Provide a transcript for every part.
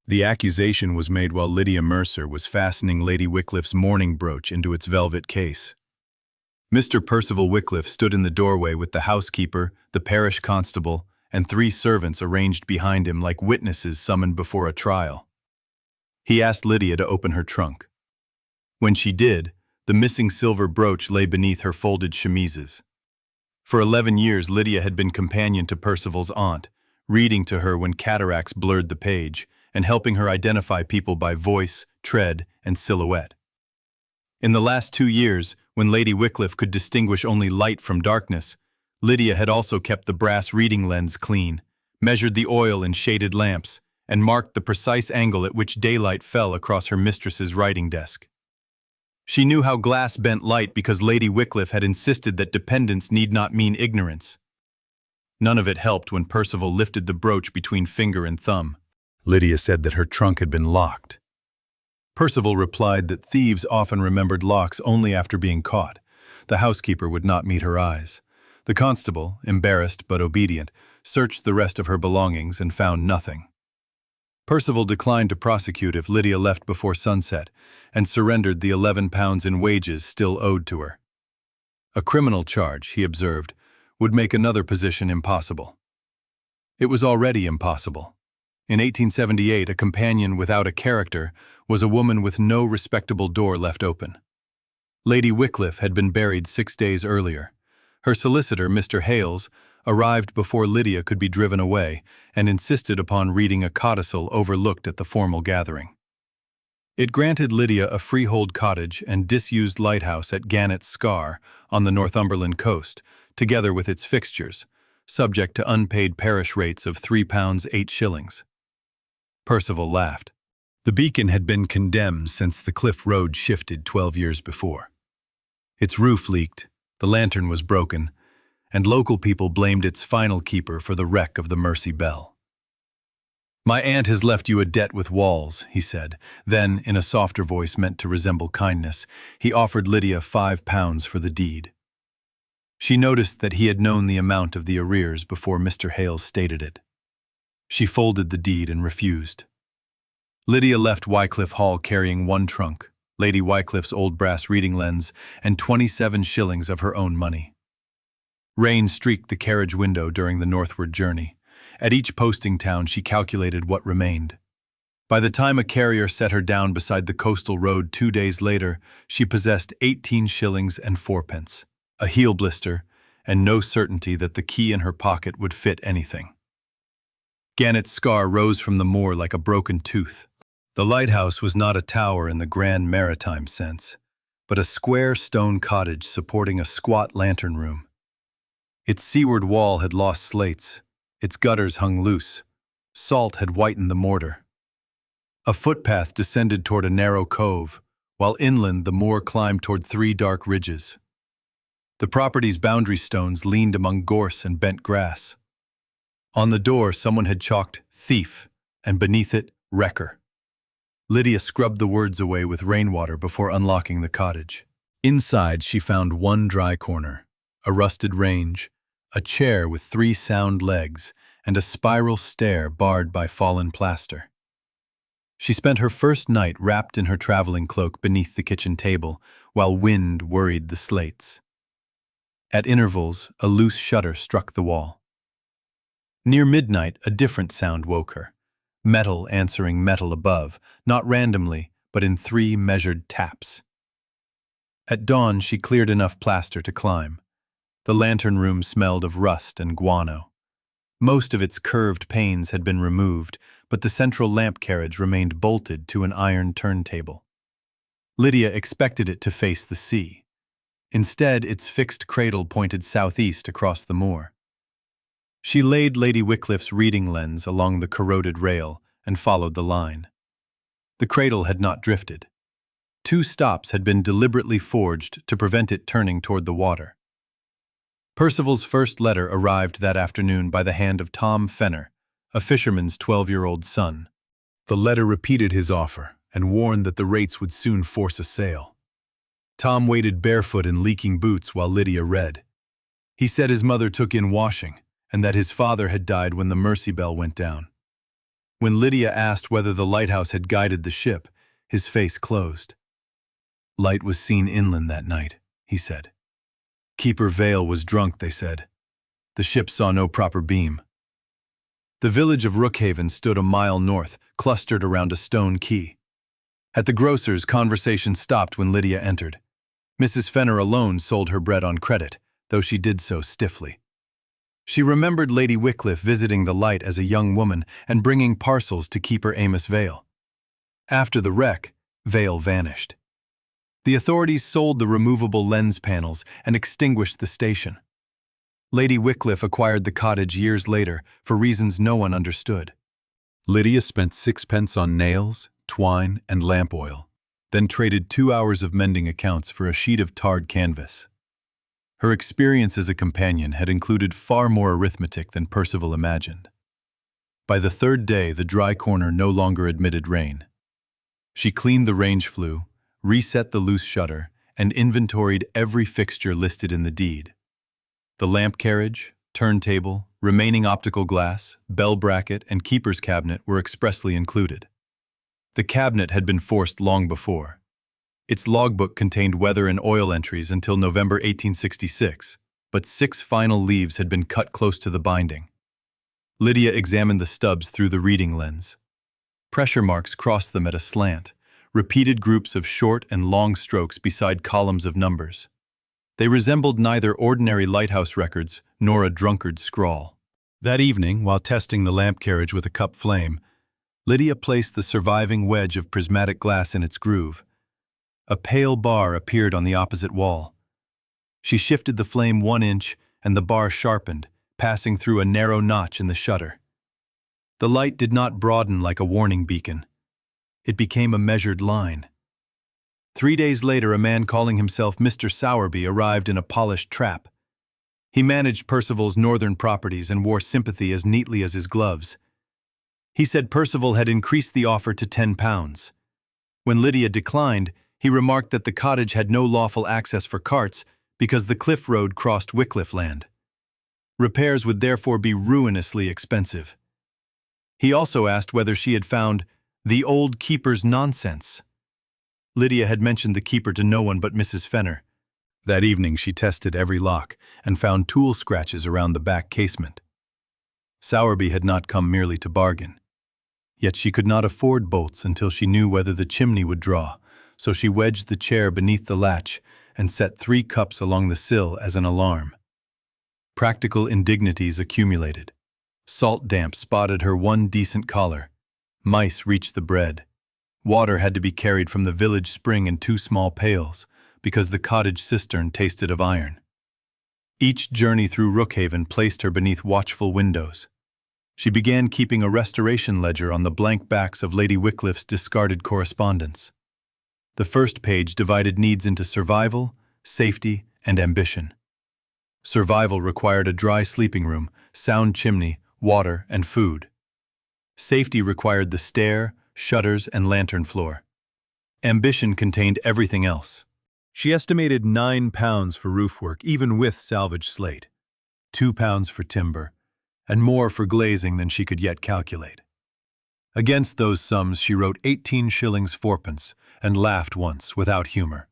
The accusation was made while Lydia Mercer was fastening Lady Wycliffe's mourning brooch into its velvet case. Mr. Percival Wycliffe stood in the doorway with the housekeeper, the parish constable, and 3 servants arranged behind him like witnesses summoned before a trial. He asked Lydia to open her trunk. When she did, the missing silver brooch lay beneath her folded chemises. For 11 years, Lydia had been companion to Percival's aunt, reading to her when cataracts blurred the page, and helping her identify people by voice, tread, and silhouette. In the last 2 years, when Lady Wycliffe could distinguish only light from darkness, Lydia had also kept the brass reading lens clean, measured the oil in shaded lamps, and marked the precise angle at which daylight fell across her mistress's writing desk. She knew how glass bent light because Lady Wycliffe had insisted that dependence need not mean ignorance. None of it helped when Percival lifted the brooch between finger and thumb. Lydia said that her trunk had been locked. Percival replied that thieves often remembered locks only after being caught. The housekeeper would not meet her eyes. The constable, embarrassed but obedient, searched the rest of her belongings and found nothing. Percival declined to prosecute if Lydia left before sunset and surrendered the £11 in wages still owed to her. A criminal charge, he observed, would make another position impossible. It was already impossible. In 1878, a companion without a character was a woman with no respectable door left open. Lady Wycliffe had been buried 6 days earlier. Her solicitor, Mr. Hales, arrived before Lydia could be driven away and insisted upon reading a codicil overlooked at the formal gathering. It granted Lydia a freehold cottage and disused lighthouse at Gannet's Scar on the Northumberland coast, together with its fixtures, subject to unpaid parish rates of £3 8 shillings. Percival laughed. The beacon had been condemned since the cliff road shifted 12 years before. Its roof leaked, the lantern was broken, and local people blamed its final keeper for the wreck of the Mercy Bell. "My aunt has left you a debt with walls," he said. Then, in a softer voice meant to resemble kindness, he offered Lydia £5 for the deed. She noticed that he had known the amount of the arrears before Mr. Hales stated it. She folded the deed and refused. Lydia left Wycliffe Hall carrying 1 trunk, Lady Wycliffe's old brass reading lens, and 27 shillings of her own money. Rain streaked the carriage window during the northward journey. At each posting town she calculated what remained. By the time a carrier set her down beside the coastal road 2 days later, she possessed 18 shillings and 4 pence, a heel blister, and no certainty that the key in her pocket would fit anything. Gannet's Scar rose from the moor like a broken tooth. The lighthouse was not a tower in the grand maritime sense, but a square stone cottage supporting a squat lantern room. Its seaward wall had lost slates, its gutters hung loose, salt had whitened the mortar. A footpath descended toward a narrow cove, while inland the moor climbed toward 3 dark ridges. The property's boundary stones leaned among gorse and bent grass. On the door someone had chalked "thief," and beneath it, "wrecker." Lydia scrubbed the words away with rainwater before unlocking the cottage. Inside she found 1 dry corner, a rusted range, a chair with 3 sound legs, and a spiral stair barred by fallen plaster. She spent her first night wrapped in her traveling cloak beneath the kitchen table, while wind worried the slates. At intervals, a loose shutter struck the wall. Near midnight, a different sound woke her, metal answering metal above, not randomly, but in 3 measured taps. At dawn, she cleared enough plaster to climb. The lantern room smelled of rust and guano. Most of its curved panes had been removed, but the central lamp carriage remained bolted to an iron turntable. Lydia expected it to face the sea. Instead, its fixed cradle pointed southeast across the moor. She laid Lady Wycliffe's reading lens along the corroded rail and followed the line. The cradle had not drifted. 2 stops had been deliberately forged to prevent it turning toward the water. Percival's first letter arrived that afternoon by the hand of Tom Fenner, a fisherman's 12-year-old son. The letter repeated his offer and warned that the rates would soon force a sail. Tom waited barefoot in leaking boots while Lydia read. He said his mother took in washing, and that his father had died when the Mercy Bell went down. When Lydia asked whether the lighthouse had guided the ship, his face closed. Light was seen inland that night, he said. Keeper Vale was drunk, they said. The ship saw no proper beam. The village of Rookhaven stood a mile north, clustered around a stone quay. At the grocer's, conversation stopped when Lydia entered. Mrs. Fenner alone sold her bread on credit, though she did so stiffly. She remembered Lady Wycliffe visiting the Light as a young woman and bringing parcels to Keeper Amos Vale. After the wreck, Vale vanished. The authorities sold the removable lens panels and extinguished the station. Lady Wycliffe acquired the cottage years later for reasons no one understood. Lydia spent 6 pence on nails, twine, and lamp oil, then traded 2 hours of mending accounts for a sheet of tarred canvas. Her experience as a companion had included far more arithmetic than Percival imagined. By the third day, the dry corner no longer admitted rain. She cleaned the range flue, reset the loose shutter, and inventoried every fixture listed in the deed. The lamp carriage, turntable, remaining optical glass, bell bracket, and keeper's cabinet were expressly included. The cabinet had been forced long before. Its logbook contained weather and oil entries until November 1866, but 6 final leaves had been cut close to the binding. Lydia examined the stubs through the reading lens. Pressure marks crossed them at a slant, repeated groups of short and long strokes beside columns of numbers. They resembled neither ordinary lighthouse records nor a drunkard's scrawl. That evening, while testing the lamp carriage with a cup flame, Lydia placed the surviving wedge of prismatic glass in its groove. A pale bar appeared on the opposite wall. She shifted the flame 1 inch, and the bar sharpened, passing through a narrow notch in the shutter. The light did not broaden like a warning beacon. It became a measured line. 3 days later, a man calling himself Mr. Sowerby arrived in a polished trap. He managed Percival's northern properties and wore sympathy as neatly as his gloves. He said Percival had increased the offer to £10. When Lydia declined, he remarked that the cottage had no lawful access for carts because the cliff road crossed Wycliffe land. Repairs would therefore be ruinously expensive. He also asked whether she had found the old keeper's nonsense. Lydia had mentioned the keeper to no one but Mrs. Fenner. That evening she tested every lock and found tool scratches around the back casement. Sowerby had not come merely to bargain. Yet she could not afford bolts until she knew whether the chimney would draw, so she wedged the chair beneath the latch and set 3 cups along the sill as an alarm. Practical indignities accumulated. Salt damp spotted her one decent collar. Mice reached the bread. Water had to be carried from the village spring in 2 small pails, because the cottage cistern tasted of iron. Each journey through Rookhaven placed her beneath watchful windows. She began keeping a restoration ledger on the blank backs of Lady Wycliffe's discarded correspondence. The first page divided needs into survival, safety, and ambition. Survival required a dry sleeping room, sound chimney, water, and food. Safety required the stair, shutters, and lantern floor. Ambition contained everything else. She estimated £9 for roof work, even with salvage slate, £2 for timber, and more for glazing than she could yet calculate. Against those sums she wrote 18 shillings 4 and laughed once without humor.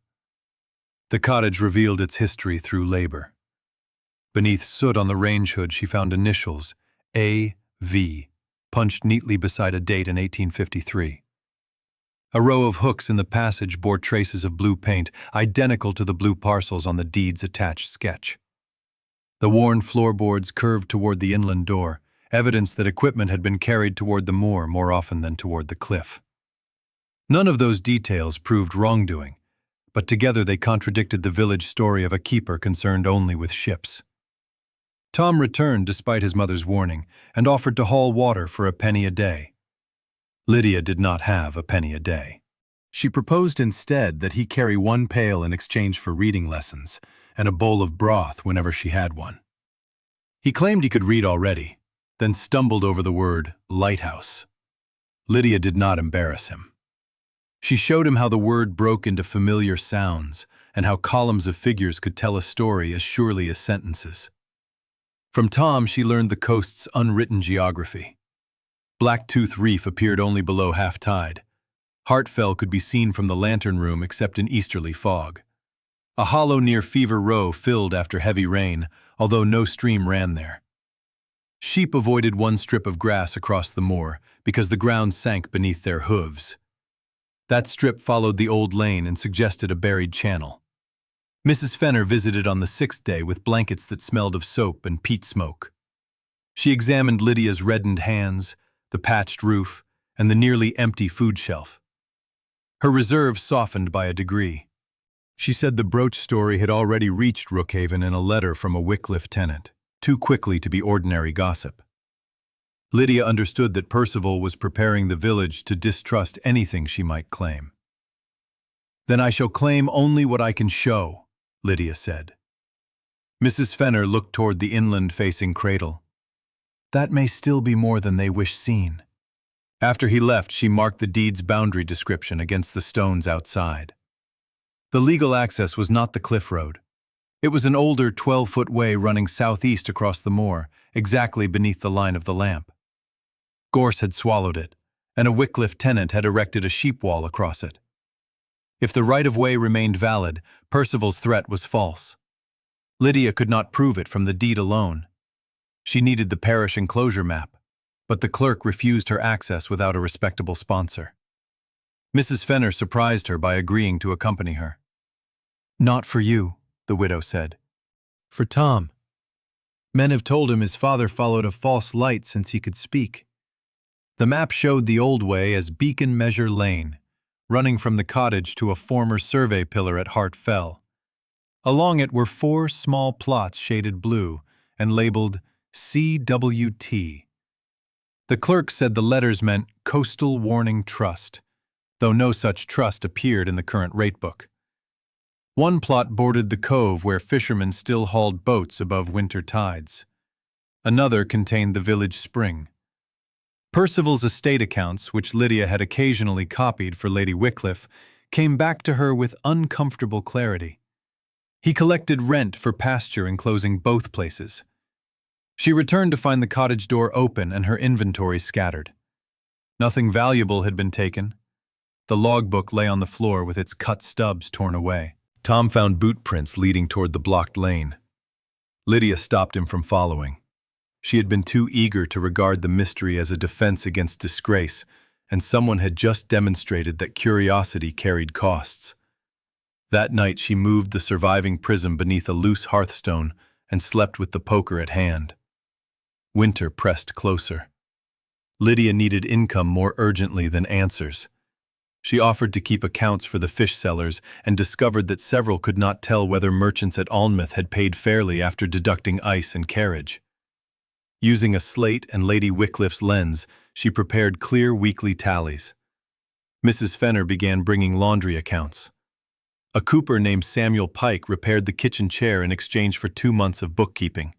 The cottage revealed its history through labor. Beneath soot on the range hood she found initials A.V. punched neatly beside a date in 1853. A row of hooks in the passage bore traces of blue paint, identical to the blue parcels on the deed's attached sketch. The worn floorboards curved toward the inland door, evidence that equipment had been carried toward the moor more often than toward the cliff. None of those details proved wrongdoing, but together they contradicted the village story of a keeper concerned only with ships. Tom returned despite his mother's warning and offered to haul water for a penny a day. Lydia did not have a penny a day. She proposed instead that he carry 1 pail in exchange for reading lessons and a bowl of broth whenever she had one. He claimed he could read already, then stumbled over the word lighthouse. Lydia did not embarrass him. She showed him how the word broke into familiar sounds and how columns of figures could tell a story as surely as sentences. From Tom she learned the coast's unwritten geography. Blacktooth Reef appeared only below half-tide. Hartfell could be seen from the lantern room except in easterly fog. A hollow near Fever Row filled after heavy rain, although no stream ran there. Sheep avoided one strip of grass across the moor because the ground sank beneath their hooves. That strip followed the old lane and suggested a buried channel. Mrs. Fenner visited on the 6th day with blankets that smelled of soap and peat smoke. She examined Lydia's reddened hands, the patched roof, and the nearly empty food shelf. Her reserve softened by a degree. She said the brooch story had already reached Rookhaven in a letter from a Wycliffe tenant, too quickly to be ordinary gossip. Lydia understood that Percival was preparing the village to distrust anything she might claim. "Then I shall claim only what I can show," Lydia said. Mrs. Fenner looked toward the inland-facing cradle. "That may still be more than they wish seen." After he left, she marked the deed's boundary description against the stones outside. The legal access was not the cliff road. It was an older 12-foot way running southeast across the moor, exactly beneath the line of the lamp. Gorse had swallowed it, and a Wycliffe tenant had erected a sheep wall across it. If the right-of-way remained valid, Percival's threat was false. Lydia could not prove it from the deed alone. She needed the parish enclosure map, but the clerk refused her access without a respectable sponsor. Mrs. Fenner surprised her by agreeing to accompany her. "Not for you," the widow said. "For Tom. Men have told him his father followed a false light since he could speak." The map showed the old way as Beacon Measure Lane, running from the cottage to a former survey pillar at Hart Fell. Along it were 4 small plots shaded blue and labeled CWT. The clerk said the letters meant Coastal Warning Trust, though no such trust appeared in the current ratebook. One plot bordered the cove where fishermen still hauled boats above winter tides. Another contained the village spring. Percival's estate accounts, which Lydia had occasionally copied for Lady Wycliffe, came back to her with uncomfortable clarity. He collected rent for pasture enclosing both places. She returned to find the cottage door open and her inventory scattered. Nothing valuable had been taken. The logbook lay on the floor with its cut stubs torn away. Tom found boot prints leading toward the blocked lane. Lydia stopped him from following. She had been too eager to regard the mystery as a defense against disgrace, and someone had just demonstrated that curiosity carried costs. That night she moved the surviving prism beneath a loose hearthstone and slept with the poker at hand. Winter pressed closer. Lydia needed income more urgently than answers. She offered to keep accounts for the fish sellers and discovered that several could not tell whether merchants at Alnmouth had paid fairly after deducting ice and carriage. Using a slate and Lady Wycliffe's lens, she prepared clear weekly tallies. Mrs. Fenner began bringing laundry accounts. A cooper named Samuel Pike repaired the kitchen chair in exchange for 2 months of bookkeeping.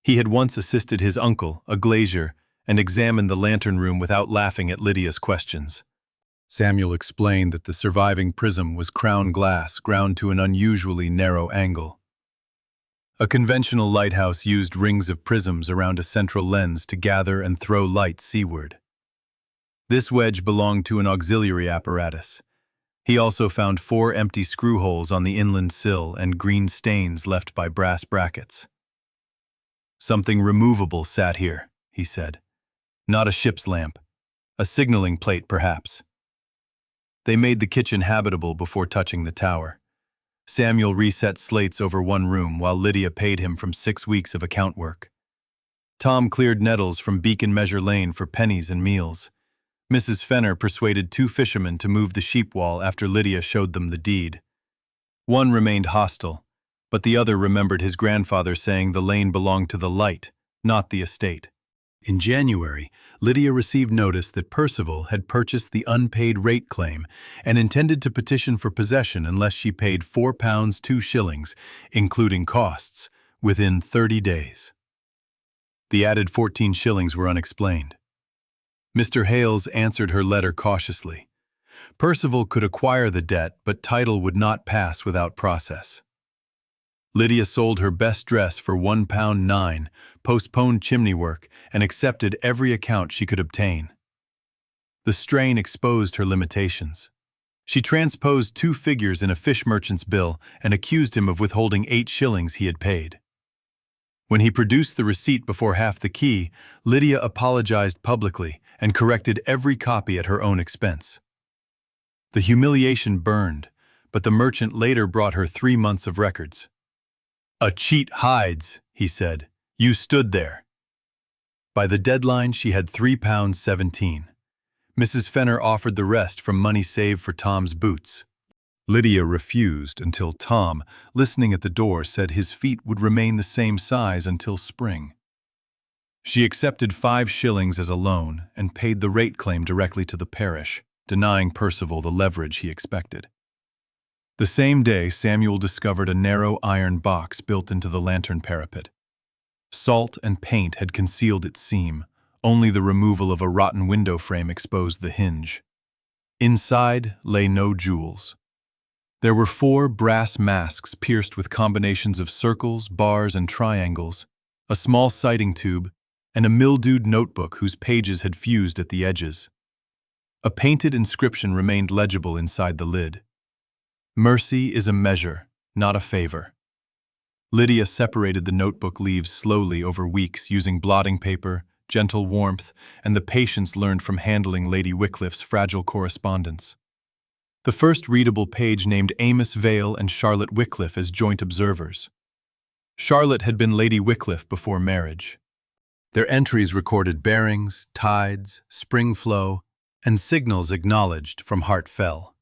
He had once assisted his uncle, a glazier, and examined the lantern room without laughing at Lydia's questions. Samuel explained that the surviving prism was crown glass ground to an unusually narrow angle. A conventional lighthouse used rings of prisms around a central lens to gather and throw light seaward. This wedge belonged to an auxiliary apparatus. He also found 4 empty screw holes on the inland sill and green stains left by brass brackets. "Something removable sat here," he said. "Not a ship's lamp. A signaling plate, perhaps." They made the kitchen habitable before touching the tower. Samuel reset slates over one room while Lydia paid him from 6 weeks of account work. Tom cleared nettles from Beacon Measure Lane for pennies and meals. Mrs. Fenner persuaded 2 fishermen to move the sheep wall after Lydia showed them the deed. One remained hostile, but the other remembered his grandfather saying the lane belonged to the Light, not the estate. In January, Lydia received notice that Percival had purchased the unpaid rate claim and intended to petition for possession unless she paid £4 2 shillings, including costs, within 30 days. The added 14 shillings were unexplained. Mr. Hales answered her letter cautiously. Percival could acquire the debt, but title would not pass without process. Lydia sold her best dress for £1.09, postponed chimney work, and accepted every account she could obtain. The strain exposed her limitations. She transposed 2 figures in a fish merchant's bill and accused him of withholding 8 shillings he had paid. When he produced the receipt before half the key, Lydia apologized publicly and corrected every copy at her own expense. The humiliation burned, but the merchant later brought her 3 months of records. "A cheat hides," he said. "You stood there." By the deadline, she had £3.17. Mrs. Fenner offered the rest from money saved for Tom's boots. Lydia refused until Tom, listening at the door, said his feet would remain the same size until spring. She accepted 5 shillings as a loan and paid the rate claim directly to the parish, denying Percival the leverage he expected. The same day, Samuel discovered a narrow iron box built into the lantern parapet. Salt and paint had concealed its seam. Only the removal of a rotten window frame exposed the hinge. Inside lay no jewels. There were 4 brass masks pierced with combinations of circles, bars, and triangles, a small sighting tube, and a mildewed notebook whose pages had fused at the edges. A painted inscription remained legible inside the lid. "Mercy is a measure, not a favor." Lydia separated the notebook leaves slowly over weeks using blotting paper, gentle warmth, and the patience learned from handling Lady Wycliffe's fragile correspondence. The first readable page named Amos Vale and Charlotte Wycliffe as joint observers. Charlotte had been Lady Wycliffe before marriage. Their entries recorded bearings, tides, spring flow, and signals acknowledged from Hart Fell.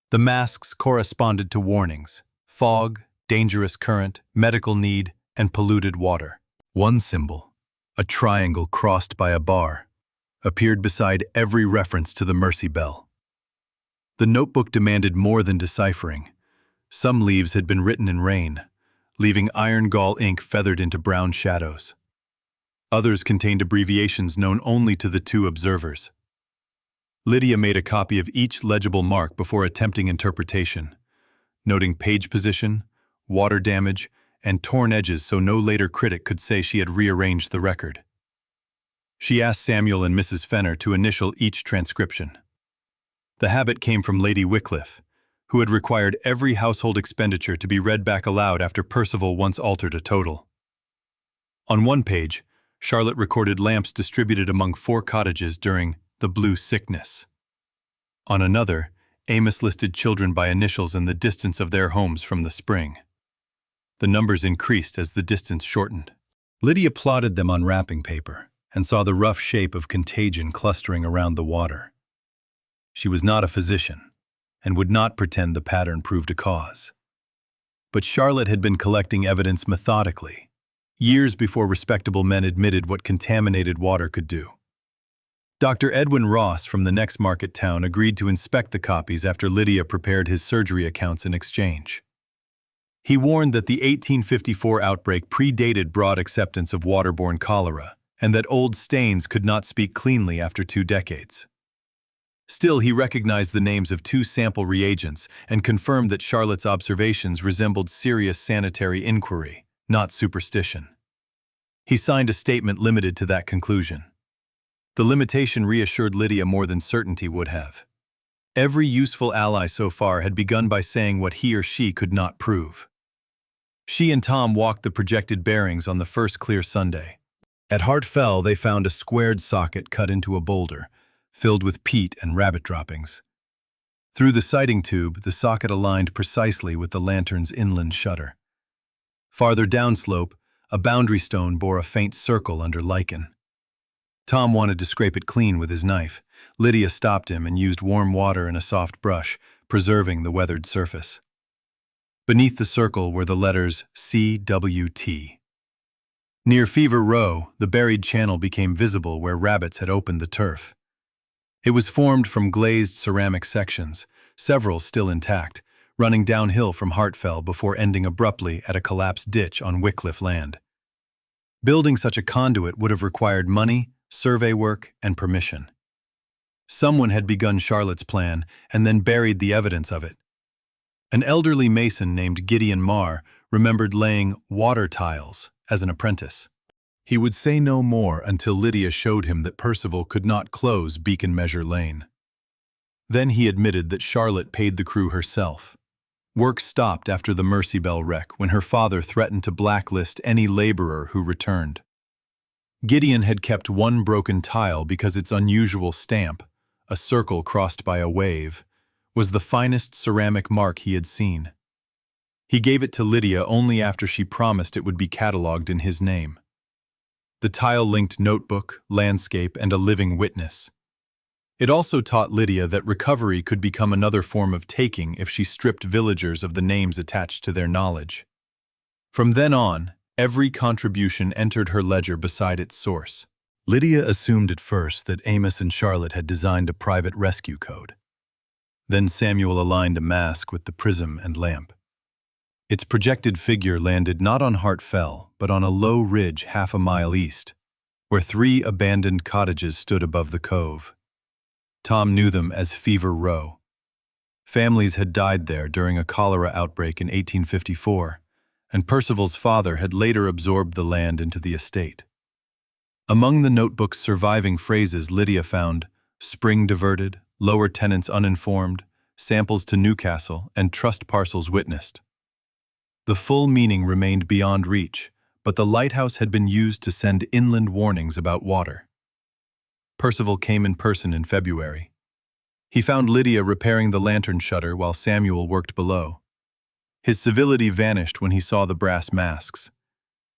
The masks corresponded to warnings: fog, dangerous current, medical need, and polluted water. One symbol, a triangle crossed by a bar, appeared beside every reference to the Mercy Bell. The notebook demanded more than deciphering. Some leaves had been written in rain, leaving iron gall ink feathered into brown shadows. Others contained abbreviations known only to the 2 observers. Lydia made a copy of each legible mark before attempting interpretation, noting page position, water damage, and torn edges so no later critic could say she had rearranged the record. She asked Samuel and Mrs. Fenner to initial each transcription. The habit came from Lady Wycliffe, who had required every household expenditure to be read back aloud after Percival once altered a total. On one page, Charlotte recorded lamps distributed among 4 cottages during the Blue Sickness. On another, Amos listed children by initials and the distance of their homes from the spring. The numbers increased as the distance shortened. Lydia plotted them on wrapping paper and saw the rough shape of contagion clustering around the water. She was not a physician and would not pretend the pattern proved a cause. But Charlotte had been collecting evidence methodically, years before respectable men admitted what contaminated water could do. Dr. Edwin Ross from the next market town agreed to inspect the copies after Lydia prepared his surgery accounts in exchange. He warned that the 1854 outbreak predated broad acceptance of waterborne cholera, and that old stains could not speak cleanly after 2 decades. Still, he recognized the names of 2 sample reagents and confirmed that Charlotte's observations resembled serious sanitary inquiry, not superstition. He signed a statement limited to that conclusion. The limitation reassured Lydia more than certainty would have. Every useful ally so far had begun by saying what he or she could not prove. She and Tom walked the projected bearings on the first clear Sunday. At Hart Fell, they found a squared socket cut into a boulder, filled with peat and rabbit droppings. Through the sighting tube, the socket aligned precisely with the lantern's inland shutter. Farther downslope, a boundary stone bore a faint circle under lichen. Tom wanted to scrape it clean with his knife. Lydia stopped him and used warm water and a soft brush, preserving the weathered surface. Beneath the circle were the letters CWT. Near Fever Row, the buried channel became visible where rabbits had opened the turf. It was formed from glazed ceramic sections, several still intact, running downhill from Hart Fell before ending abruptly at a collapsed ditch on Wycliffe land. Building such a conduit would have required money, survey work, and permission. Someone had begun Charlotte's plan and then buried the evidence of it. An elderly mason named Gideon Marr remembered laying water tiles as an apprentice. He would say no more until Lydia showed him that Percival could not close Beacon Measure Lane. Then he admitted that Charlotte paid the crew herself. Work stopped after the Mercy Bell wreck when her father threatened to blacklist any laborer who returned. Gideon had kept one broken tile because its unusual stamp, a circle crossed by a wave, was the finest ceramic mark he had seen. He gave it to Lydia only after she promised it would be catalogued in his name. The tile linked notebook, landscape, and a living witness. It also taught Lydia that recovery could become another form of taking if she stripped villagers of the names attached to their knowledge. From then on, every contribution entered her ledger beside its source. Lydia assumed at first that Amos and Charlotte had designed a private rescue code. Then Samuel aligned a mask with the prism and lamp. Its projected figure landed not on Hart Fell, but on a low ridge half a mile east, where 3 abandoned cottages stood above the cove. Tom knew them as Fever Row. Families had died there during a cholera outbreak in 1854, and Percival's father had later absorbed the land into the estate. Among the notebook's surviving phrases Lydia found spring diverted, lower tenants uninformed, samples to Newcastle, and trust parcels witnessed. The full meaning remained beyond reach, but the lighthouse had been used to send inland warnings about water. Percival came in person in February. He found Lydia repairing the lantern shutter while Samuel worked below. His civility vanished when he saw the brass masks.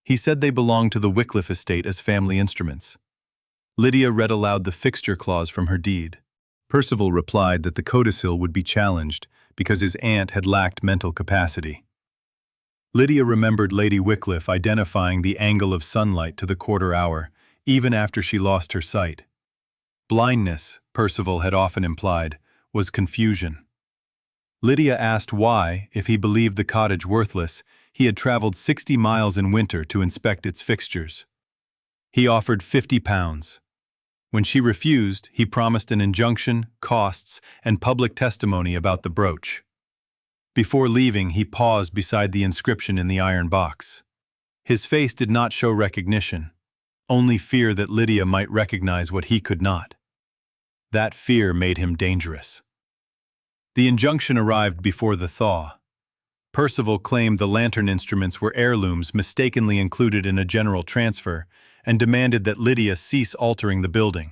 He said they belonged to the Wycliffe estate as family instruments. Lydia read aloud the fixture clause from her deed. Percival replied that the codicil would be challenged because his aunt had lacked mental capacity. Lydia remembered Lady Wycliffe identifying the angle of sunlight to the quarter hour, even after she lost her sight. Blindness, Percival had often implied, was confusion. Lydia asked why, if he believed the cottage worthless, he had traveled 60 miles in winter to inspect its fixtures. He offered £50. When she refused, he promised an injunction, costs, and public testimony about the brooch. Before leaving, he paused beside the inscription in the iron box. His face did not show recognition, only fear that Lydia might recognize what he could not. That fear made him dangerous. The injunction arrived before the thaw. Percival claimed the lantern instruments were heirlooms mistakenly included in a general transfer and demanded that Lydia cease altering the building.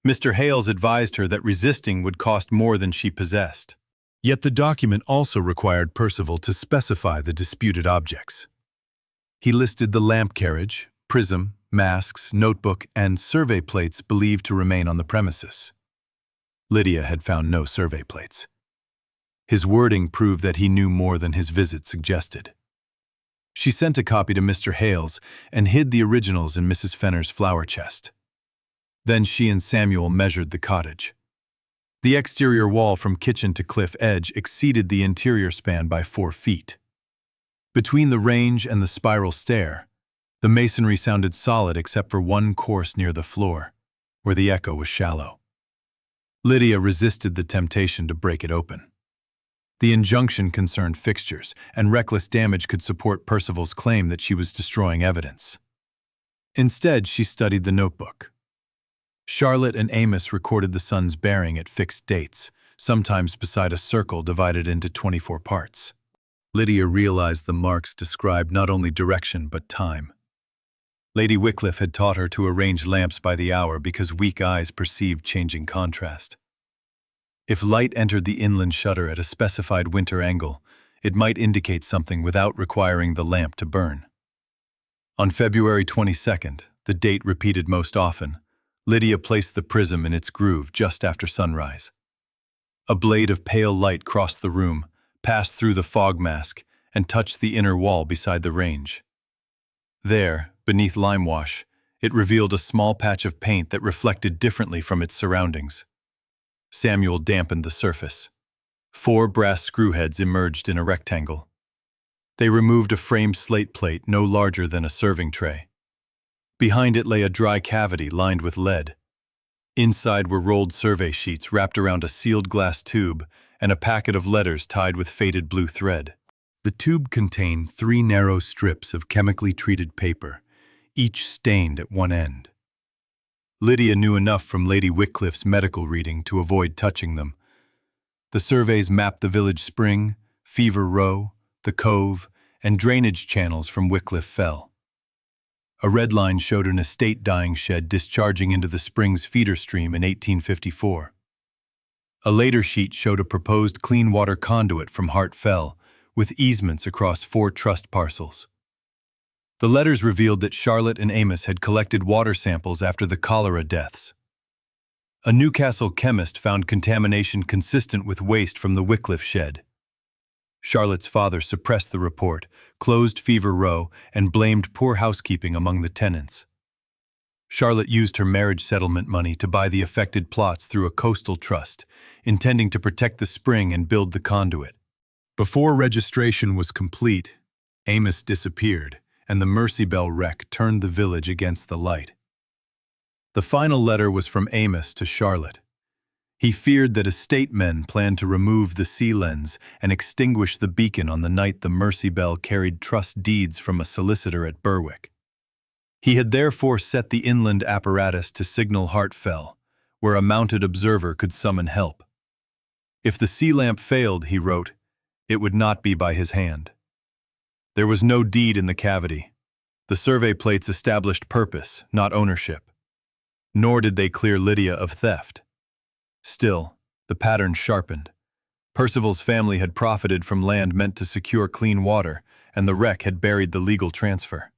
Mr. Hales advised her that resisting would cost more than she possessed. Yet the document also required Percival to specify the disputed objects. He listed the lamp carriage, prism, masks, notebook, and survey plates believed to remain on the premises. Lydia had found no survey plates. His wording proved that he knew more than his visit suggested. She sent a copy to Mr. Hales and hid the originals in Mrs. Fenner's flower chest. Then she and Samuel measured the cottage. The exterior wall from kitchen to cliff edge exceeded the interior span by 4 feet. Between the range and the spiral stair, the masonry sounded solid except for one course near the floor, where the echo was shallow. Lydia resisted the temptation to break it open. The injunction concerned fixtures, and reckless damage could support Percival's claim that she was destroying evidence. Instead, she studied the notebook. Charlotte and Amos recorded the sun's bearing at fixed dates, sometimes beside a circle divided into 24 parts. Lydia realized the marks described not only direction but time. Lady Wycliffe had taught her to arrange lamps by the hour because weak eyes perceived changing contrast. If light entered the inland shutter at a specified winter angle, it might indicate something without requiring the lamp to burn. On February 22nd, the date repeated most often, Lydia placed the prism in its groove just after sunrise. A blade of pale light crossed the room, passed through the fog mask, and touched the inner wall beside the range. There, beneath lime wash, it revealed a small patch of paint that reflected differently from its surroundings. Samuel dampened the surface. 4 brass screw heads emerged in a rectangle. They removed a framed slate plate no larger than a serving tray. Behind it lay a dry cavity lined with lead. Inside were rolled survey sheets wrapped around a sealed glass tube and a packet of letters tied with faded blue thread. The tube contained 3 narrow strips of chemically treated paper, each stained at one end. Lydia knew enough from Lady Wycliffe's medical reading to avoid touching them. The surveys mapped the village spring, Fever Row, the cove, and drainage channels from Wycliffe Fell. A red line showed an estate dyeing shed discharging into the spring's feeder stream in 1854. A later sheet showed a proposed clean water conduit from Hart Fell, with easements across 4 trust parcels. The letters revealed that Charlotte and Amos had collected water samples after the cholera deaths. A Newcastle chemist found contamination consistent with waste from the Wycliffe shed. Charlotte's father suppressed the report, closed Fever Row, and blamed poor housekeeping among the tenants. Charlotte used her marriage settlement money to buy the affected plots through a coastal trust, intending to protect the spring and build the conduit. Before registration was complete, Amos disappeared, and the Mercy Bell wreck turned the village against the light. The final letter was from Amos to Charlotte. He feared that estate men planned to remove the sea lens and extinguish the beacon on the night the Mercy Bell carried trust deeds from a solicitor at Berwick. He had therefore set the inland apparatus to signal Hart Fell, where a mounted observer could summon help. If the sea lamp failed, he wrote, it would not be by his hand. There was no deed in the cavity. The survey plates established purpose, not ownership. Nor did they clear Lydia of theft. Still, the pattern sharpened. Percival's family had profited from land meant to secure clean water, and the wreck had buried the legal transfer.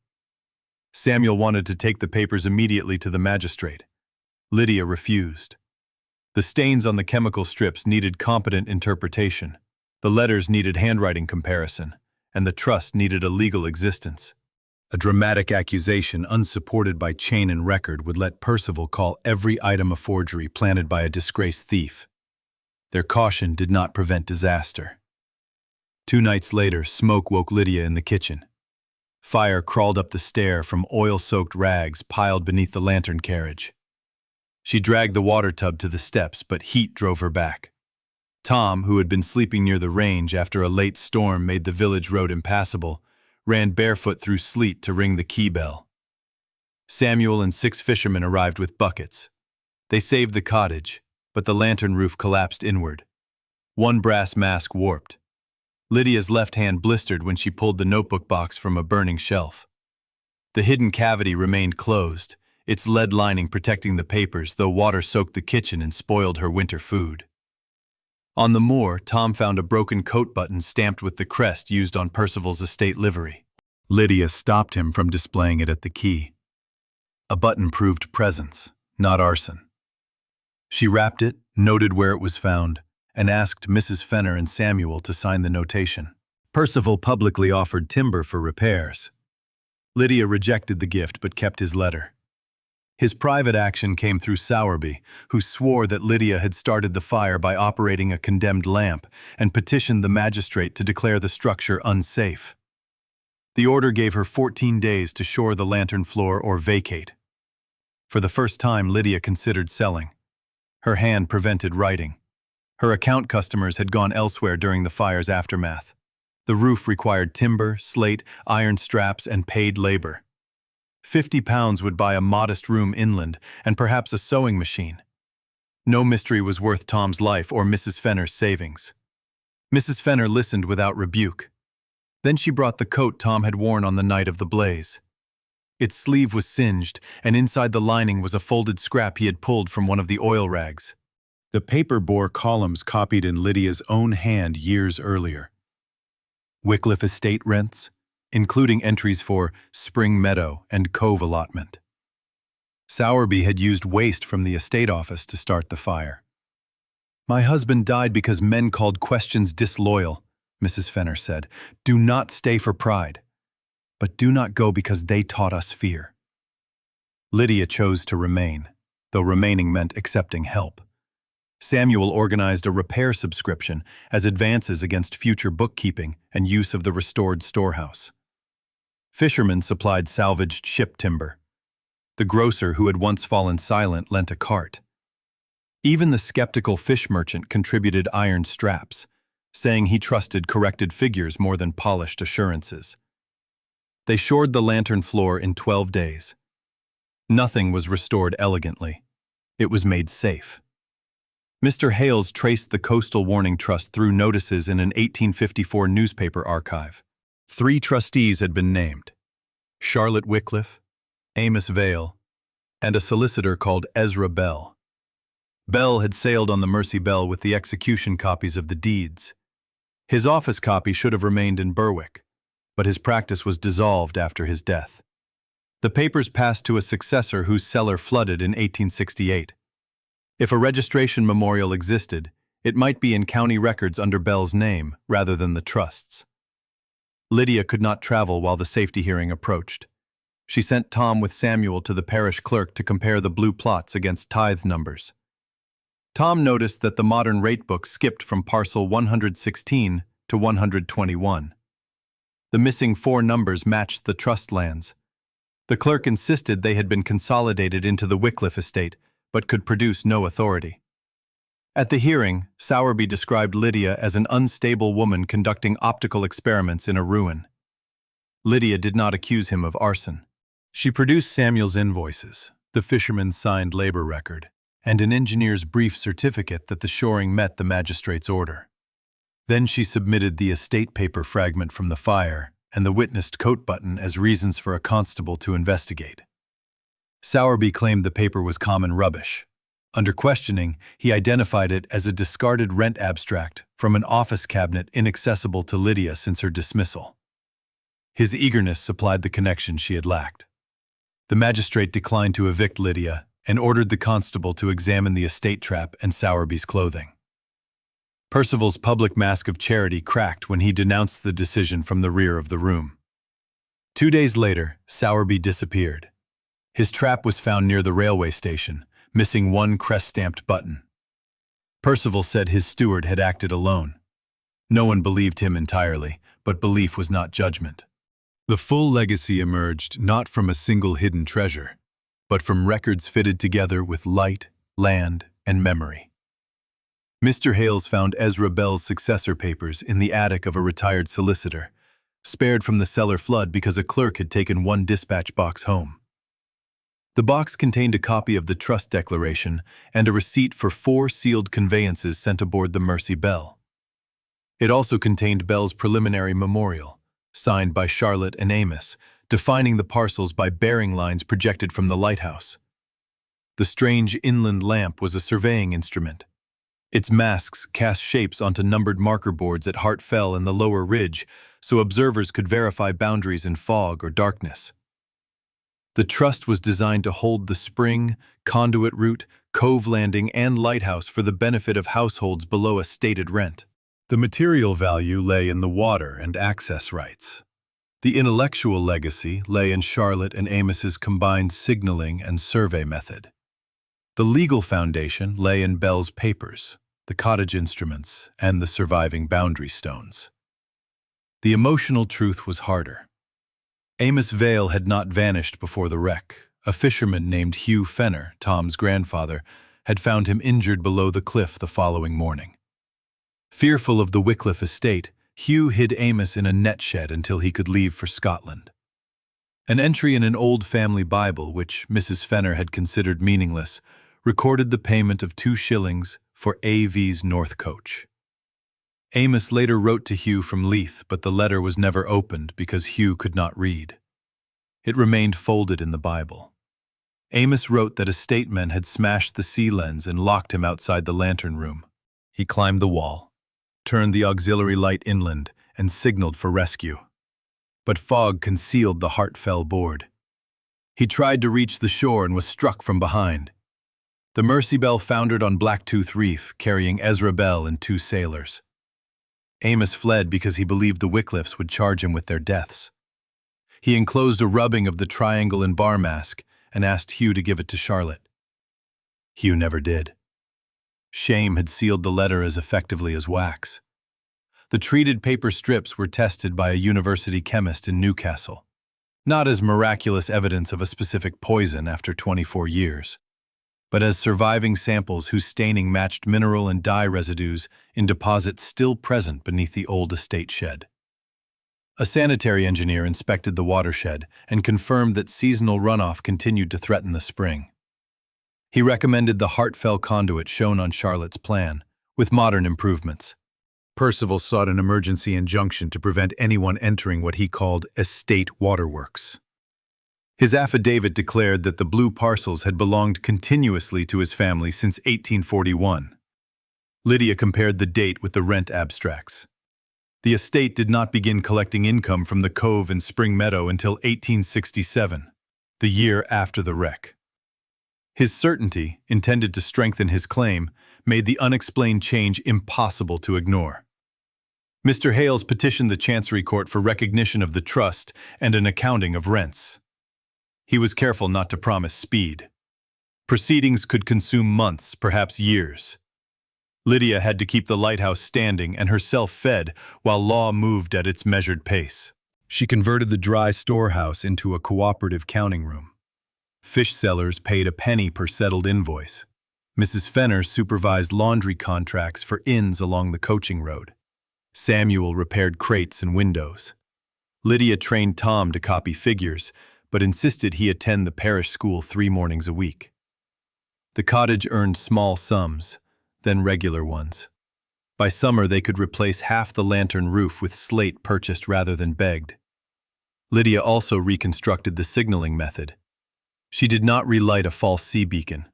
Samuel wanted to take the papers immediately to the magistrate. Lydia refused. The stains on the chemical strips needed competent interpretation. The letters needed handwriting comparison, and the trust needed a legal existence. A dramatic accusation unsupported by chain and record would let Percival call every item a forgery planted by a disgraced thief. Their caution did not prevent disaster. 2 nights later, smoke woke Lydia in the kitchen. Fire crawled up the stair from oil-soaked rags piled beneath the lantern carriage. She dragged the water tub to the steps, but heat drove her back. Tom, who had been sleeping near the range after a late storm made the village road impassable, ran barefoot through sleet to ring the key bell. Samuel and 6 fishermen arrived with buckets. They saved the cottage, but the lantern roof collapsed inward. 1 brass mask warped. Lydia's left hand blistered when she pulled the notebook box from a burning shelf. The hidden cavity remained closed, its lead lining protecting the papers, though water soaked the kitchen and spoiled her winter food. On the moor, Tom found a broken coat button stamped with the crest used on Percival's estate livery. Lydia stopped him from displaying it at the key. A button proved presence, not arson. She wrapped it, noted where it was found, and asked Mrs. Fenner and Samuel to sign the notation. Percival publicly offered timber for repairs. Lydia rejected the gift but kept his letter. His private action came through Sowerby, who swore that Lydia had started the fire by operating a condemned lamp and petitioned the magistrate to declare the structure unsafe. The order gave her 14 days to shore the lantern floor or vacate. For the first time, Lydia considered selling. Her hand prevented writing. Her account customers had gone elsewhere during the fire's aftermath. The roof required timber, slate, iron straps, and paid labor. £50 would buy a modest room inland and perhaps a sewing machine. No mystery was worth Tom's life or Mrs. Fenner's savings. Mrs. Fenner listened without rebuke. Then she brought the coat Tom had worn on the night of the blaze. Its sleeve was singed, and inside the lining was a folded scrap he had pulled from one of the oil rags. The paper bore columns copied in Lydia's own hand years earlier. Wycliffe estate rents, including entries for Spring Meadow and Cove allotment. Sowerby had used waste from the estate office to start the fire. My husband died because men called questions disloyal, Mrs. Fenner said. Do not stay for pride, but do not go because they taught us fear. Lydia chose to remain, though remaining meant accepting help. Samuel organized a repair subscription as advances against future bookkeeping and use of the restored storehouse. Fishermen supplied salvaged ship timber. The grocer who had once fallen silent lent a cart. Even the skeptical fish merchant contributed iron straps, saying he trusted corrected figures more than polished assurances. They shored the lantern floor in 12 days. Nothing was restored elegantly. It was made safe. Mr. Hales traced the Coastal Warning Trust through notices in an 1854 newspaper archive. 3 trustees had been named: Charlotte Wycliffe, Amos Vale, and a solicitor called Ezra Bell. Bell had sailed on the Mercy Belle with the execution copies of the deeds. His office copy should have remained in Berwick, but his practice was dissolved after his death. The papers passed to a successor whose cellar flooded in 1868. If a registration memorial existed, it might be in county records under Bell's name rather than the trust's. Lydia could not travel while the safety hearing approached. She sent Tom with Samuel to the parish clerk to compare the blue plots against tithe numbers. Tom noticed that the modern rate book skipped from parcel 116 to 121. The missing 4 numbers matched the trust lands. The clerk insisted they had been consolidated into the Wycliffe estate, but could produce no authority. At the hearing, Sowerby described Lydia as an unstable woman conducting optical experiments in a ruin. Lydia did not accuse him of arson. She produced Samuel's invoices, the fisherman's signed labor record, and an engineer's brief certificate that the shoring met the magistrate's order. Then she submitted the estate paper fragment from the fire and the witnessed coat button as reasons for a constable to investigate. Sowerby claimed the paper was common rubbish. Under questioning, he identified it as a discarded rent abstract from an office cabinet inaccessible to Lydia since her dismissal. His eagerness supplied the connection she had lacked. The magistrate declined to evict Lydia and ordered the constable to examine the estate trap and Sowerby's clothing. Percival's public mask of charity cracked when he denounced the decision from the rear of the room. 2 days later, Sowerby disappeared. His trap was found near the railway station, missing 1 crest-stamped button. Percival said his steward had acted alone. No one believed him entirely, but belief was not judgment. The full legacy emerged not from a single hidden treasure, but from records fitted together with light, land, and memory. Mr. Hales found Ezra Bell's successor papers in the attic of a retired solicitor, spared from the cellar flood because a clerk had taken 1 dispatch box home. The box contained a copy of the trust declaration and a receipt for 4 sealed conveyances sent aboard the Mercy Belle. It also contained Bell's preliminary memorial, signed by Charlotte and Amos, defining the parcels by bearing lines projected from the lighthouse. The strange inland lamp was a surveying instrument. Its masks cast shapes onto numbered marker boards at Hart Fell and the lower ridge, so observers could verify boundaries in fog or darkness. The trust was designed to hold the spring, conduit route, cove landing, and lighthouse for the benefit of households below a stated rent. The material value lay in the water and access rights. The intellectual legacy lay in Charlotte and Amos's combined signaling and survey method. The legal foundation lay in Bell's papers, the cottage instruments, and the surviving boundary stones. The emotional truth was harder. Amos Vale had not vanished before the wreck. A fisherman named Hugh Fenner, Tom's grandfather, had found him injured below the cliff the following morning. Fearful of the Wycliffe estate, Hugh hid Amos in a net shed until he could leave for Scotland. An entry in an old family Bible, which Mrs. Fenner had considered meaningless, recorded the payment of 2 shillings for A.V.'s North Coach. Amos later wrote to Hugh from Leith, but the letter was never opened because Hugh could not read. It remained folded in the Bible. Amos wrote that estate men had smashed the sea lens and locked him outside the lantern room. He climbed the wall, turned the auxiliary light inland, and signaled for rescue. But fog concealed the Hart Fell board. He tried to reach the shore and was struck from behind. The Mercy Belle foundered on Blacktooth Reef, carrying Ezra Bell and 2 sailors. Amos fled because he believed the Wycliffes would charge him with their deaths. He enclosed a rubbing of the triangle and bar mask and asked Hugh to give it to Charlotte. Hugh never did. Shame had sealed the letter as effectively as wax. The treated paper strips were tested by a university chemist in Newcastle, not as miraculous evidence of a specific poison after 24 years. but as surviving samples whose staining matched mineral and dye residues in deposits still present beneath the old estate shed. A sanitary engineer inspected the watershed and confirmed that seasonal runoff continued to threaten the spring. He recommended the Hartfell conduit shown on Charlotte's plan, with modern improvements. Percival sought an emergency injunction to prevent anyone entering what he called estate waterworks. His affidavit declared that the blue parcels had belonged continuously to his family since 1841. Lydia compared the date with the rent abstracts. The estate did not begin collecting income from the Cove and Spring Meadow until 1867, the year after the wreck. His certainty, intended to strengthen his claim, made the unexplained change impossible to ignore. Mr. Hales petitioned the Chancery Court for recognition of the trust and an accounting of rents. He was careful not to promise speed. Proceedings could consume months, perhaps years. Lydia had to keep the lighthouse standing and herself fed while law moved at its measured pace. She converted the dry storehouse into a cooperative counting room. Fish sellers paid a penny per settled invoice. Mrs. Fenner supervised laundry contracts for inns along the coaching road. Samuel repaired crates and windows. Lydia trained Tom to copy figures, but insisted he attend the parish school 3 mornings a week. The cottage earned small sums, then regular ones. By summer, they could replace half the lantern roof with slate purchased rather than begged. Lydia also reconstructed the signaling method. She did not relight a false sea beacon.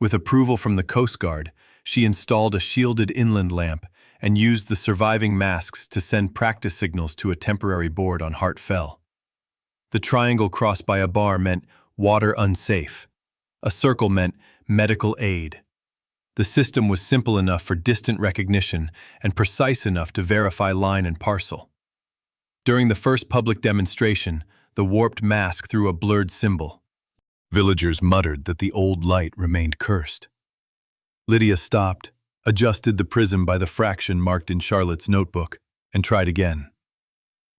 With approval from the Coast Guard, she installed a shielded inland lamp and used the surviving masts to send practice signals to a temporary board on Hartfell. The triangle crossed by a bar meant water unsafe. A circle meant medical aid. The system was simple enough for distant recognition and precise enough to verify line and parcel. During the first public demonstration, the warped mask threw a blurred symbol. Villagers muttered that the old light remained cursed. Lydia stopped, adjusted the prism by the fraction marked in Charlotte's notebook, and tried again.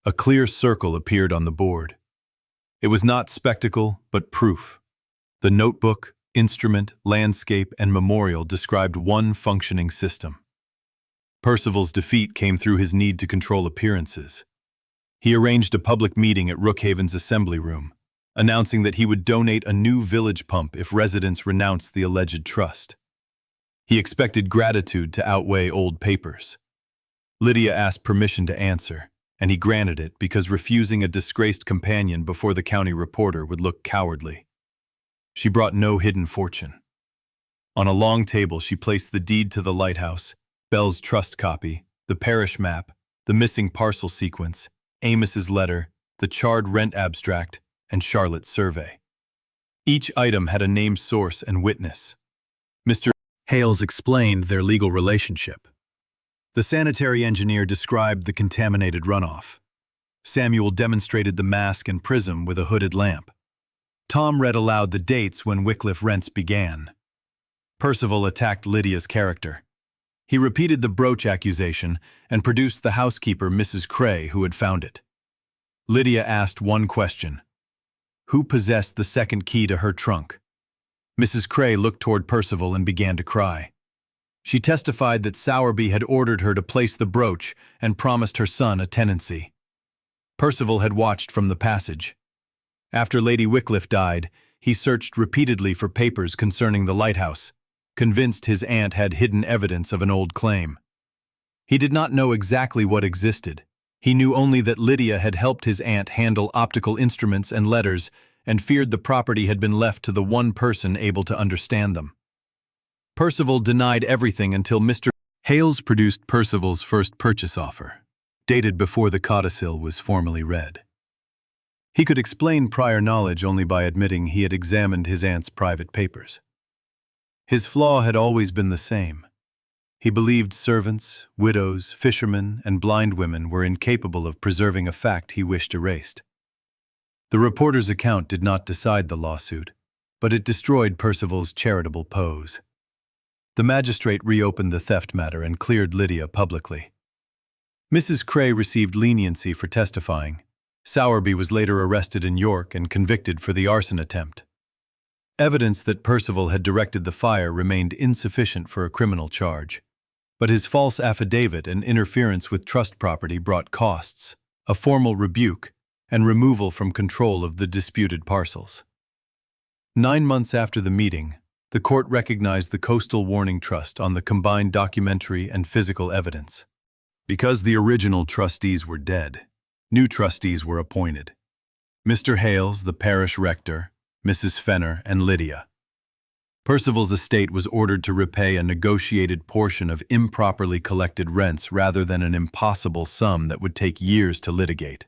A clear circle appeared on the board. It was not spectacle, but proof. The notebook, instrument, landscape, and memorial described one functioning system. Percival's defeat came through his need to control appearances. He arranged a public meeting at Rookhaven's assembly room, announcing that he would donate a new village pump if residents renounced the alleged trust. He expected gratitude to outweigh old papers. Lydia asked permission to answer, and he granted it because refusing a disgraced companion before the county reporter would look cowardly. She brought no hidden fortune. On a long table, she placed the deed to the lighthouse, Bell's trust copy, the parish map, the missing parcel sequence, Amos's letter, the charred rent abstract, and Charlotte's survey. Each item had a named source and witness. Mr. Hales explained their legal relationship. The sanitary engineer described the contaminated runoff. Samuel demonstrated the mask and prism with a hooded lamp. Tom read aloud the dates when Wycliffe rents began. Percival attacked Lydia's character. He repeated the brooch accusation and produced the housekeeper, Mrs. Cray, who had found it. Lydia asked one question. Who possessed the second key to her trunk? Mrs. Cray looked toward Percival and began to cry. She testified that Sowerby had ordered her to place the brooch and promised her son a tenancy. Percival had watched from the passage. After Lady Wycliffe died, he searched repeatedly for papers concerning the lighthouse, convinced his aunt had hidden evidence of an old claim. He did not know exactly what existed. He knew only that Lydia had helped his aunt handle optical instruments and letters and feared the property had been left to the one person able to understand them. Percival denied everything until Mr. Hales produced Percival's first purchase offer, dated before the codicil was formally read. He could explain prior knowledge only by admitting he had examined his aunt's private papers. His flaw had always been the same. He believed servants, widows, fishermen, and blind women were incapable of preserving a fact he wished erased. The reporter's account did not decide the lawsuit, but it destroyed Percival's charitable pose. The magistrate reopened the theft matter and cleared Lydia publicly. Mrs. Cray received leniency for testifying. Sowerby was later arrested in York and convicted for the arson attempt. Evidence that Percival had directed the fire remained insufficient for a criminal charge, but his false affidavit and interference with trust property brought costs, a formal rebuke, and removal from control of the disputed parcels. 9 months after the meeting, the court recognized the Coastal Warning Trust on the combined documentary and physical evidence. Because the original trustees were dead, new trustees were appointed. Mr. Hales, the parish rector, Mrs. Fenner, and Lydia. Percival's estate was ordered to repay a negotiated portion of improperly collected rents rather than an impossible sum that would take years to litigate.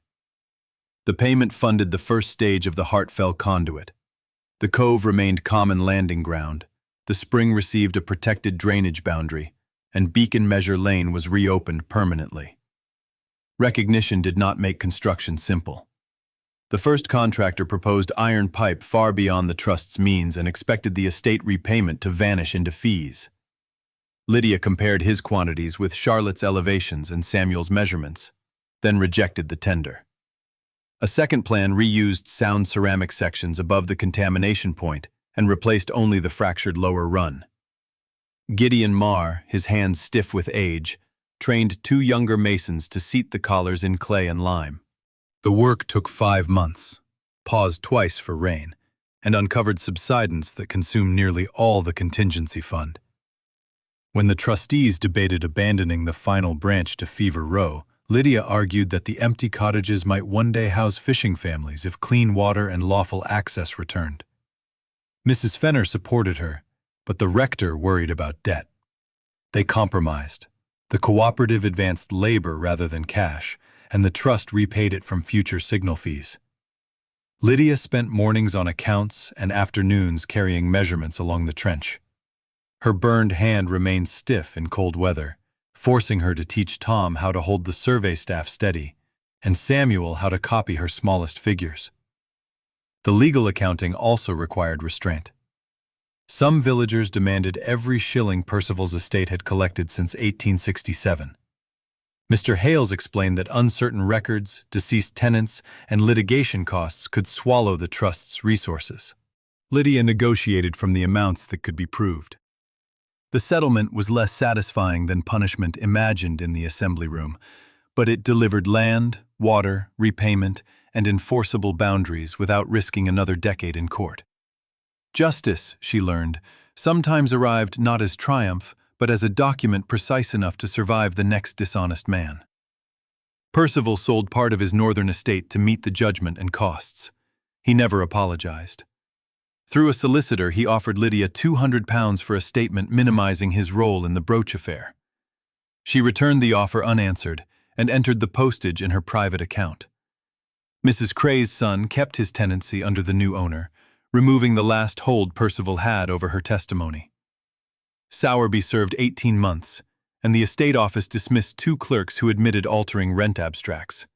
The payment funded the first stage of the Hartfell conduit. The cove remained common landing ground, the spring received a protected drainage boundary, and Beacon Measure Lane was reopened permanently. Recognition did not make construction simple. The first contractor proposed iron pipe far beyond the trust's means and expected the estate repayment to vanish into fees. Lydia compared his quantities with Charlotte's elevations and Samuel's measurements, then rejected the tender. A second plan reused sound ceramic sections above the contamination point and replaced only the fractured lower run. Gideon Marr, his hands stiff with age, trained 2 younger masons to seat the collars in clay and lime. The work took 5 months, paused twice for rain, and uncovered subsidence that consumed nearly all the contingency fund. When the trustees debated abandoning the final branch to Fever Row, Lydia argued that the empty cottages might one day house fishing families if clean water and lawful access returned. Mrs. Fenner supported her, but the rector worried about debt. They compromised. The cooperative advanced labor rather than cash, and the trust repaid it from future signal fees. Lydia spent mornings on accounts and afternoons carrying measurements along the trench. Her burned hand remained stiff in cold weather, forcing her to teach Tom how to hold the survey staff steady, and Samuel how to copy her smallest figures. The legal accounting also required restraint. Some villagers demanded every shilling Percival's estate had collected since 1867. Mr. Hales explained that uncertain records, deceased tenants, and litigation costs could swallow the trust's resources. Lydia negotiated from the amounts that could be proved. The settlement was less satisfying than punishment imagined in the assembly room, but it delivered land, water, repayment, and enforceable boundaries without risking another decade in court. Justice, she learned, sometimes arrived not as triumph, but as a document precise enough to survive the next dishonest man. Percival sold part of his northern estate to meet the judgment and costs. He never apologized. Through a solicitor, he offered Lydia £200 for a statement minimizing his role in the brooch affair. She returned the offer unanswered and entered the postage in her private account. Mrs. Cray's son kept his tenancy under the new owner, removing the last hold Percival had over her testimony. Sowerby served 18 months, and the estate office dismissed 2 clerks who admitted altering rent abstracts.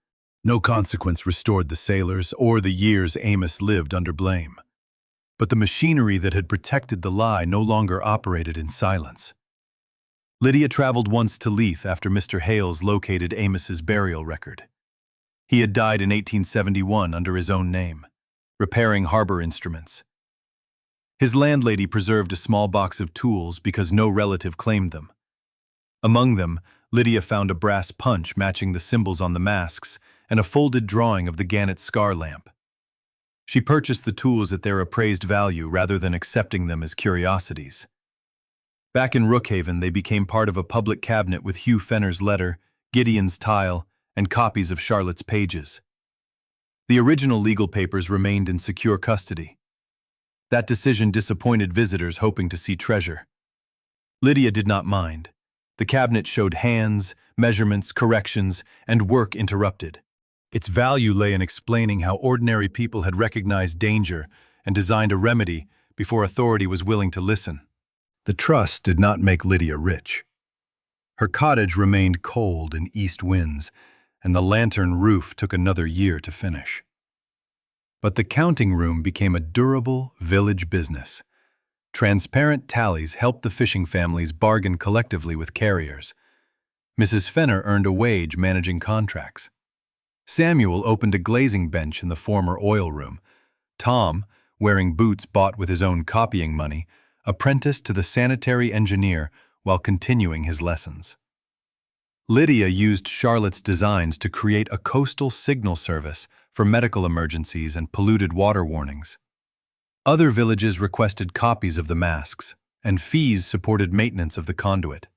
No consequence restored the sailors or the years Amos lived under blame. But the machinery that had protected the lie no longer operated in silence. Lydia traveled once to Leith after Mr. Hales located Amos's burial record. He had died in 1871 under his own name, repairing harbor instruments. His landlady preserved a small box of tools because no relative claimed them. Among them, Lydia found a brass punch matching the symbols on the masks and a folded drawing of the Gannet scar lamp. She purchased the tools at their appraised value rather than accepting them as curiosities. Back in Rookhaven, they became part of a public cabinet with Hugh Fenner's letter, Gideon's tile, and copies of Charlotte's pages. The original legal papers remained in secure custody. That decision disappointed visitors hoping to see treasure. Lydia did not mind. The cabinet showed hands, measurements, corrections, and work interrupted. Its value lay in explaining how ordinary people had recognized danger and designed a remedy before authority was willing to listen. The trust did not make Lydia rich. Her cottage remained cold in east winds, and the lantern roof took another year to finish. But the counting room became a durable village business. Transparent tallies helped the fishing families bargain collectively with carriers. Mrs. Fenner earned a wage managing contracts. Samuel opened a glazing bench in the former oil room. Tom, wearing boots bought with his own copying money, apprenticed to the sanitary engineer while continuing his lessons. Lydia used Charlotte's designs to create a coastal signal service for medical emergencies and polluted water warnings. Other villages requested copies of the masks, and fees supported maintenance of the conduit.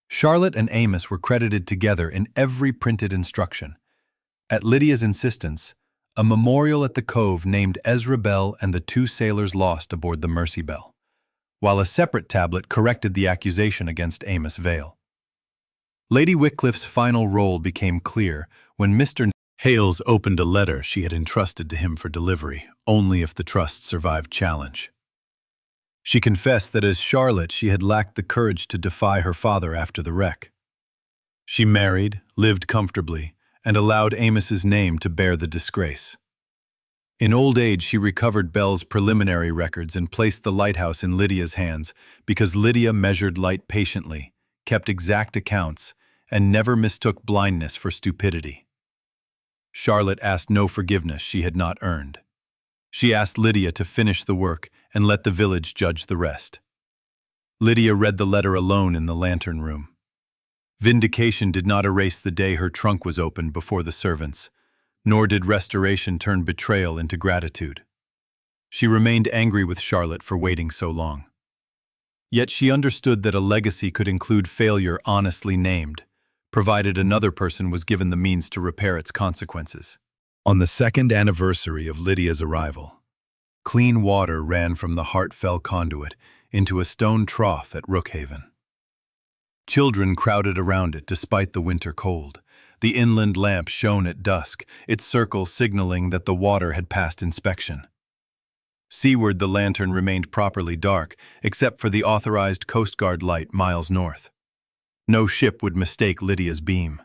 Charlotte and Amos were credited together in every printed instruction. At Lydia's insistence, a memorial at the cove named Ezra Bell and the 2 sailors lost aboard the Mercy Bell, while a separate tablet corrected the accusation against Amos Vale. Lady Wycliffe's final role became clear when Mr. Hales opened a letter she had entrusted to him for delivery, only if the trust survived challenge. She confessed that as Charlotte she had lacked the courage to defy her father after the wreck. She married, lived comfortably, and allowed Amos's name to bear the disgrace. In old age she recovered Bell's preliminary records and placed the lighthouse in Lydia's hands because Lydia measured light patiently, kept exact accounts, and never mistook blindness for stupidity. Charlotte asked no forgiveness she had not earned. She asked Lydia to finish the work and let the village judge the rest. Lydia read the letter alone in the lantern room. Vindication did not erase the day her trunk was opened before the servants, nor did restoration turn betrayal into gratitude. She remained angry with Charlotte for waiting so long. Yet she understood that a legacy could include failure honestly named, provided another person was given the means to repair its consequences. On the 2nd anniversary of Lydia's arrival, clean water ran from the Hartfell conduit into a stone trough at Rookhaven. Children crowded around it despite the winter cold. The inland lamp shone at dusk, its circle signaling that the water had passed inspection. Seaward, the lantern remained properly dark, except for the authorized Coast Guard light miles north. No ship would mistake Lydia's beam.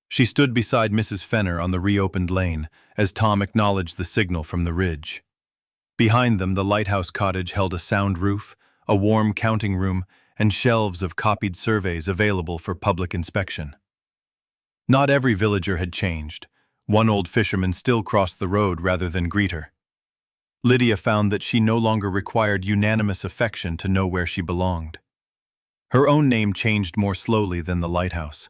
She stood beside Mrs. Fenner on the reopened lane as Tom acknowledged the signal from the ridge. Behind them, the lighthouse cottage held a sound roof, a warm counting room, and shelves of copied surveys available for public inspection. Not every villager had changed. One old fisherman still crossed the road rather than greet her. Lydia found that she no longer required unanimous affection to know where she belonged. Her own name changed more slowly than the lighthouse.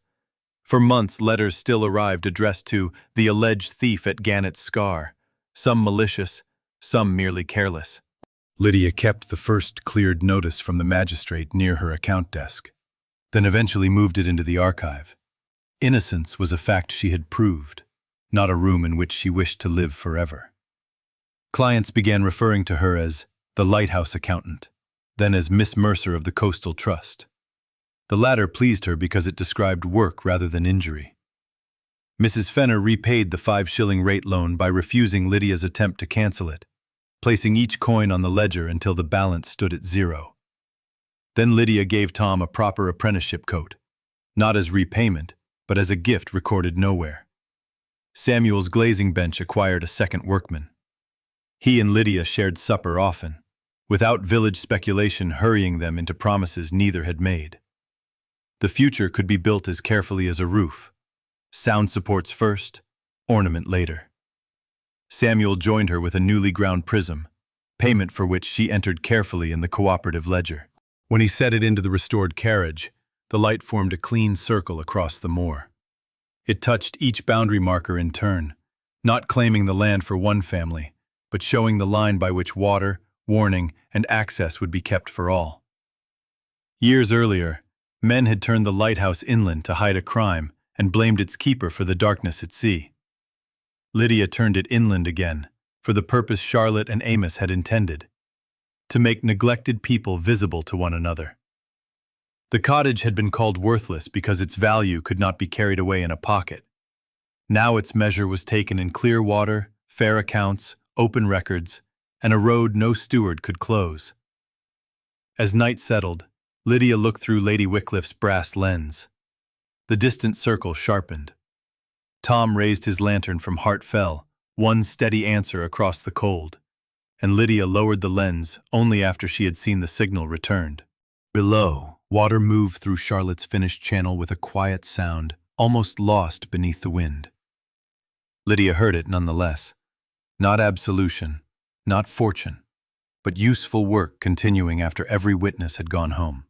For months, letters still arrived addressed to the alleged thief at Gannett's Scar, some malicious, some merely careless. Lydia kept the first cleared notice from the magistrate near her account desk, then eventually moved it into the archive. Innocence was a fact she had proved, not a room in which she wished to live forever. Clients began referring to her as the lighthouse accountant, then as Miss Mercer of the Coastal Trust. The latter pleased her because it described work rather than injury. Mrs. Fenner repaid the 5-shilling rate loan by refusing Lydia's attempt to cancel it, placing each coin on the ledger until the balance stood at 0. Then Lydia gave Tom a proper apprenticeship coat, not as repayment, but as a gift recorded nowhere. Samuel's glazing bench acquired a second workman. He and Lydia shared supper often, without village speculation hurrying them into promises neither had made. The future could be built as carefully as a roof. Sound supports first, ornament later. Samuel joined her with a newly ground prism, payment for which she entered carefully in the cooperative ledger. When he set it into the restored carriage, the light formed a clean circle across the moor. It touched each boundary marker in turn, not claiming the land for one family, but showing the line by which water, warning, and access would be kept for all. Years earlier, men had turned the lighthouse inland to hide a crime and blamed its keeper for the darkness at sea. Lydia turned it inland again, for the purpose Charlotte and Amos had intended, to make neglected people visible to one another. The cottage had been called worthless because its value could not be carried away in a pocket. Now its measure was taken in clear water, fair accounts, open records, and a road no steward could close. As night settled, Lydia looked through Lady Wycliffe's brass lens. The distant circle sharpened. Tom raised his lantern from Hartfell, one steady answer across the cold, and Lydia lowered the lens only after she had seen the signal returned. Below, water moved through Charlotte's finished channel with a quiet sound, almost lost beneath the wind. Lydia heard it nonetheless. Not absolution, not fortune, but useful work continuing after every witness had gone home.